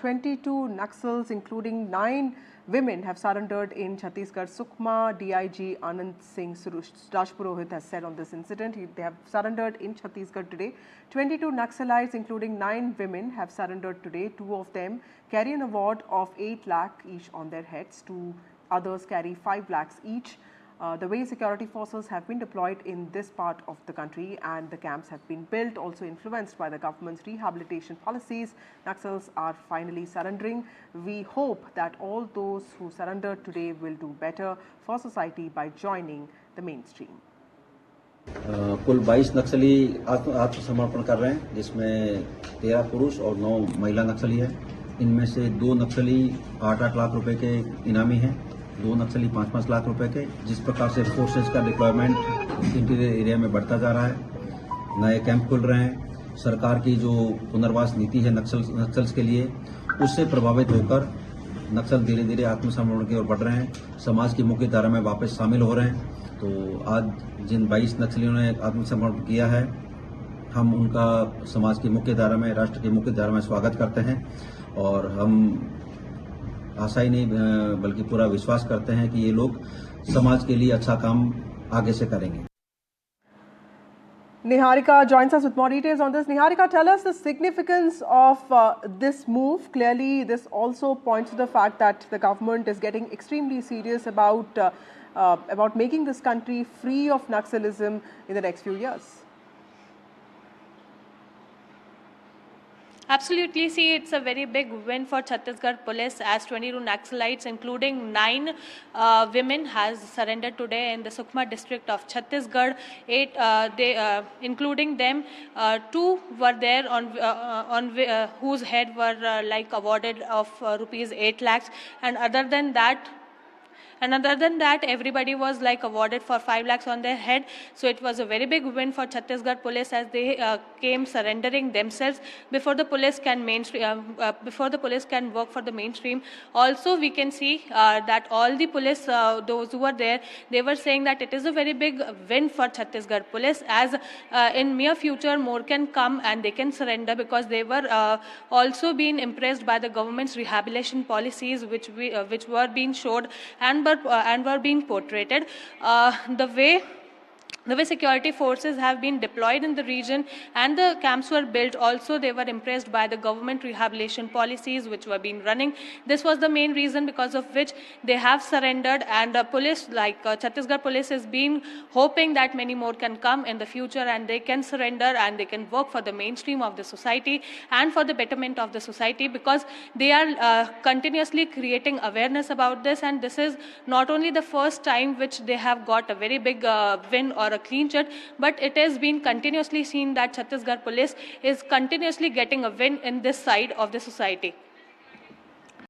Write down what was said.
22 Naxals, including 9 women, have surrendered in Chhattisgarh. Sukma DIG Anand Singh Rajpurohit has said on this incident. They have surrendered in Chhattisgarh today. 22 Naxalites, including 9 women, have surrendered today. 2 of them carry an award of 8 lakh each on their heads. 2 others carry 5 lakhs each. The way security forces have been deployed in this part of the country and the camps have been built, also influenced by the government's rehabilitation policies, Naxals are finally surrendering. We hope that all those who surrendered today will do better for society by joining the mainstream. कुल 22 नक्सली आत्मसमर्पण कर रहे हैं, जिसमें 13 पुरुष और 9 महिला नक्सली है। इनमें से 2 नक्सली 8-8 लाख रुपए के इनामी हैं, 2 नक्सली 5-5 लाख रुपए के। जिस प्रकार से फोर्सेज का डिप्लॉयमेंट इंटीरियर एरिया में बढ़ता जा रहा है, नए कैंप खुल रहे हैं, सरकार की जो पुनर्वास नीति है नक्सल्स के लिए, उससे प्रभावित होकर नक्सल धीरे धीरे आत्मसमर्पण की ओर बढ़ रहे हैं, समाज की मुख्य धारा में वापस शामिल हो रहे हैं। तो आज जिन 22 नक्सलियों ने आत्मसमर्पण किया है, हम उनका समाज की मुख्य धारा में, राष्ट्र की मुख्य धारा में स्वागत करते हैं और हम आशा ही नहीं बल्कि पूरा विश्वास करते हैं कि ये लोग समाज के लिए अच्छा काम आगे से करेंगे। Niharika joins us with more details on this. Niharika, tell us the significance of this move. Clearly, this also points to the fact that the government is getting extremely serious about making this country free of Naxalism in the next few years. Absolutely. See, it's a very big win for Chhattisgarh police as 22 Naxalites, including 9 women, has surrendered today in the Sukma district of Chhattisgarh. 8, including them, 2 were there on whose head were awarded of rupees 8 lakhs, and other than that, everybody was awarded for 5 lakhs on their head. So it was a very big win for Chhattisgarh police as they came surrendering themselves before the police can work for the mainstream. Also, we can see that all the police, those who were there, they were saying that it is a very big win for Chhattisgarh police, as in near future more can come and they can surrender, because they were also being impressed by the government's rehabilitation policies, which were being showed and were being portrayed. The way security forces have been deployed in the region and the camps were built, also they were impressed by the government rehabilitation policies which were being running. This was the main reason because of which they have surrendered, and police Chhattisgarh police is being hoping that many more can come in the future and they can surrender and they can work for the mainstream of the society and for the betterment of the society, because they are continuously creating awareness about this, and this is not only the first time which they have got a very big win or a clean chit, but it has been continuously seen that Chhattisgarh police is continuously getting a win in this side of the society.